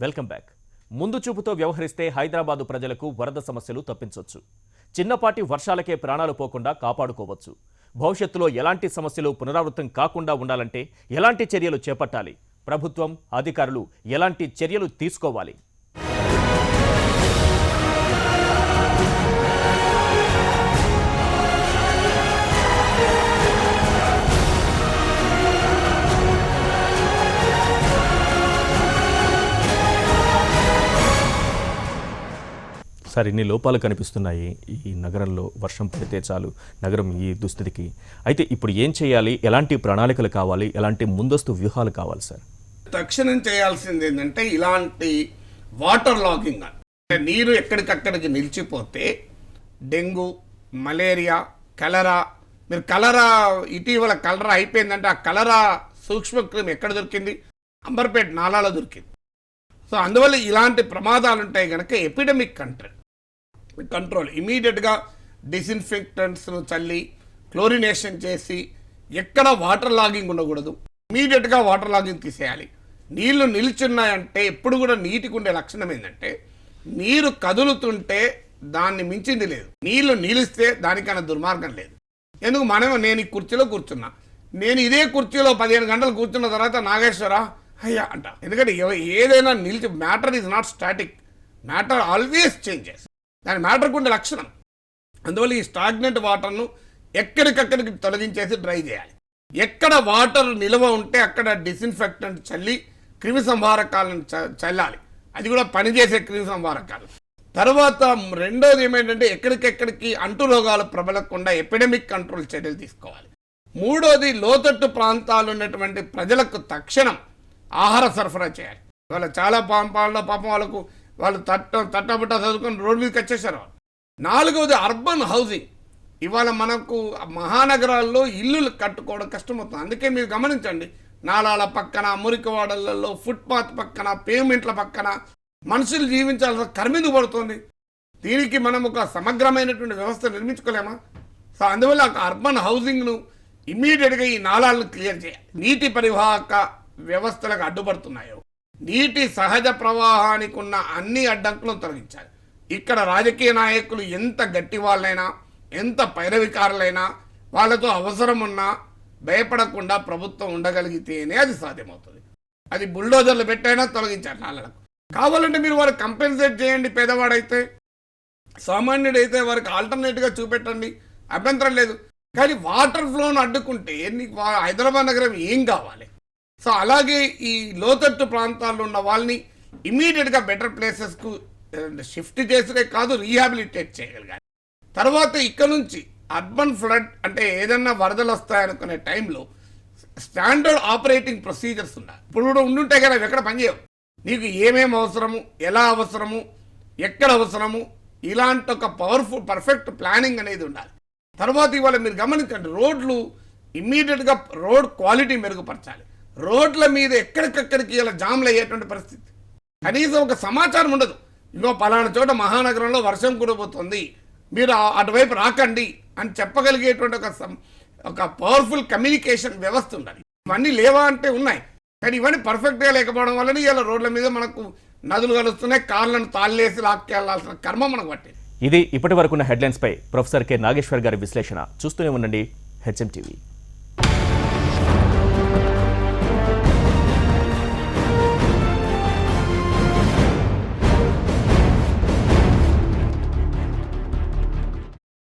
Welcome back. ముందు చూపుతో వ్యవహరిస్తే హైదరాబాదు ప్రజలకు వరద సమస్యలు తప్పించవచ్చు. చిన్నపాటి వర్షాలకే ప్రాణాలు పోకుండా కాపాడుకోవచ్చు. భవిష్యత్తులో ఎలాంటి సమస్యలు పునరావృతం కాకుండా ఉండాలంటే ఎలాంటి చర్యలు చేపట్టాలి? ప్రభుత్వం, అధికారులు ఎలాంటి చర్యలు తీసుకోవాలి? సార్, ఇన్ని లోపాలు కనిపిస్తున్నాయి ఈ నగరంలో. వర్షం పడితే చాలు నగరం ఈ దుస్థితికి. అయితే ఇప్పుడు ఏం చేయాలి? ఎలాంటి ప్రణాళికలు కావాలి? ఎలాంటి ముందస్తు వ్యూహాలు కావాలి సార్? తక్షణం చేయాల్సింది ఏంటంటే ఇలాంటి వాటర్ లాగింగ్, అంటే నీరు ఎక్కడికక్కడికి నిలిచిపోతే డెంగ్యూ, మలేరియా, కలరా. మీరు కలరా ఇటీవల కలరా అయిపోయిందంటే ఆ కలరా సూక్ష్మక్రిమి ఎక్కడ దొరికింది? అంబర్పేట నాలాలో దొరికింది. సో అందువల్ల ఇలాంటి ప్రమాదాలు ఉంటాయి కనుక ఎపిడమిక్ కంట్రోల్ ఇమీడియట్గా డిస్ఇన్ఫెక్టెంట్స్ను చల్లి క్లోరినేషన్ చేసి ఎక్కడ వాటర్ లాగింగ్ ఉండకూడదు. ఇమీడియట్గా వాటర్ లాగింగ్ తీసేయాలి. నీళ్లు నిల్చున్నాయంటే ఎప్పుడు కూడా నీటికి ఉండే లక్షణం ఏంటంటే నీరు కదులుతుంటే దాన్ని మించింది లేదు. నీళ్లు నిలిస్తే దానికన్నా దుర్మార్గం లేదు. ఎందుకు నేను ఈ కుర్చీలో కూర్చున్నా, నేను ఇదే కుర్చీలో 15 గంటలు కూర్చున్న తర్వాత నాగేశ్వర అయ్యా అంట. ఎందుకంటే ఏదైనా నిలిచి matter is not static, matter always changes. దాని మ్యాటర్కు ఉండే లక్షణం. అందువల్ల ఈ స్టాగ్నెంట్ వాటర్ను ఎక్కడికక్కడికి తొలగించేసి డ్రై చేయాలి. ఎక్కడ వాటర్ నిల్వ ఉంటే అక్కడ డిస్ఇన్ఫెక్టెంట్ చల్లి క్రిమి సంహారకాలను చల్లాలి. అది కూడా పనిచేసే క్రిమి సంహారకాలు. తర్వాత రెండోది ఏమేంటంటే ఎక్కడికెక్కడికి అంటు రోగాలు ప్రబలకుండా ఎపిడమిక్ కంట్రోల్ చర్యలు తీసుకోవాలి. మూడోది లోతట్టు ప్రాంతాలు ఉన్నటువంటి ప్రజలకు తక్షణం ఆహార సరఫరా చేయాలి. వాళ్ళ చాలా పాంపాలలో పాపం వాళ్ళు తట్టబుట్ట చదువుకొని రోడ్డు మీదకి వచ్చేసారు. నాలుగవది అర్బన్ హౌసింగ్. ఇవాళ మనకు మహానగరాల్లో ఇల్లులు కట్టుకోవడం కష్టమవుతుంది. అందుకే మీరు గమనించండి, నాలాల పక్కన, మురికివాడలలో, ఫుట్పాత్ పక్కన, పేమెంట్ల పక్కన మనుషులు జీవించాల్సిన కర్మిందు పడుతుంది. దీనికి మనం ఒక సమగ్రమైనటువంటి వ్యవస్థ నిర్మించుకోలేమా? సో అందువల్ల అర్బన్ హౌసింగ్ను ఇమ్మీడియట్గా ఈ నాలాలను క్లియర్ చేయాలి. నీటి పరివాహక వ్యవస్థలకు అడ్డుపడుతున్నాయో, నీటి సహజ ప్రవాహానికి ఉన్న అన్ని అడ్డంకులను తొలగించాలి. ఇక్కడ రాజకీయ నాయకులు ఎంత గట్టి వాళ్ళైనా, ఎంత పైరవికారులైనా, వాళ్ళతో అవసరం ఉన్నా భయపడకుండా ప్రభుత్వం ఉండగలిగితేనే అది సాధ్యమవుతుంది. అది బుల్డోజర్లు పెట్టైనా తొలగించాలి నాళ్ళకు. కావాలంటే మీరు వారికి కంపెన్సేట్ చేయండి. పేదవాడైతే, సామాన్యుడైతే వారికి ఆల్టర్నేట్గా చూపెట్టండి, అభ్యంతరం లేదు. కానీ వాటర్ ఫ్లోను అడ్డుకుంటే నీకు హైదరాబాద్ నగరం ఏం కావాలి? సో అలాగే ఈ లోతట్టు ప్రాంతాల్లో ఉన్న వాళ్ళని ఇమీడియట్గా బెటర్ ప్లేసెస్కు షిఫ్ట్ చేసే కాదు, రీహాబిలిటేట్ చేయగలగాలి. తర్వాత ఇక్కడ నుంచి అర్బన్ ఫ్లడ్ అంటే ఏదన్నా వరదలు వస్తాయనుకునే టైంలో స్టాండర్డ్ ఆపరేటింగ్ ప్రొసీజర్స్ ఉన్నాయి. ఇప్పుడు కూడా ఉండుంటే కదా ఎక్కడ పనిచేయవు. నీకు ఏమేమి అవసరము, ఎలా అవసరము, ఎక్కడ అవసరము, ఇలాంటి ఒక పర్ఫెక్ట్ ప్లానింగ్ అనేది ఉండాలి. తర్వాత ఇవాళ మీరు గమనించండి, రోడ్లు ఇమ్మీడియట్గా రోడ్ క్వాలిటీ మెరుగుపరచాలి. రోడ్ల మీద ఎక్కడికక్కడికి ఇలా జామ్లు అయ్యేటువంటి పరిస్థితి. కనీసం ఒక సమాచారం ఉండదు. ఇంకో పలానా చోట మహానగరంలో వర్షం కురబోతుంది, మీరు అటువైపు రాకండి అని చెప్పగలిగేటువంటి ఒక పవర్ఫుల్ కమ్యూనికేషన్ వ్యవస్థ ఉండాలి. ఇవన్నీ లేవా అంటే ఉన్నాయి, కానీ ఇవన్నీ పర్ఫెక్ట్గా లేకపోవడం వల్లనే ఇలా రోడ్ల మీద మనకు నదులు కలుస్తున్నాయి, కార్లను తాళ్ళేసి లాక్కెళ్లాల్సిన కర్మ మనకు పట్టింది. ఇది ఇప్పటి వరకున్న హెడ్లైన్స్ పై ప్రొఫెసర్ కె నాగేశ్వర్ గారి విశ్లేషణ. చూస్తూనే ఉండండి HM TV.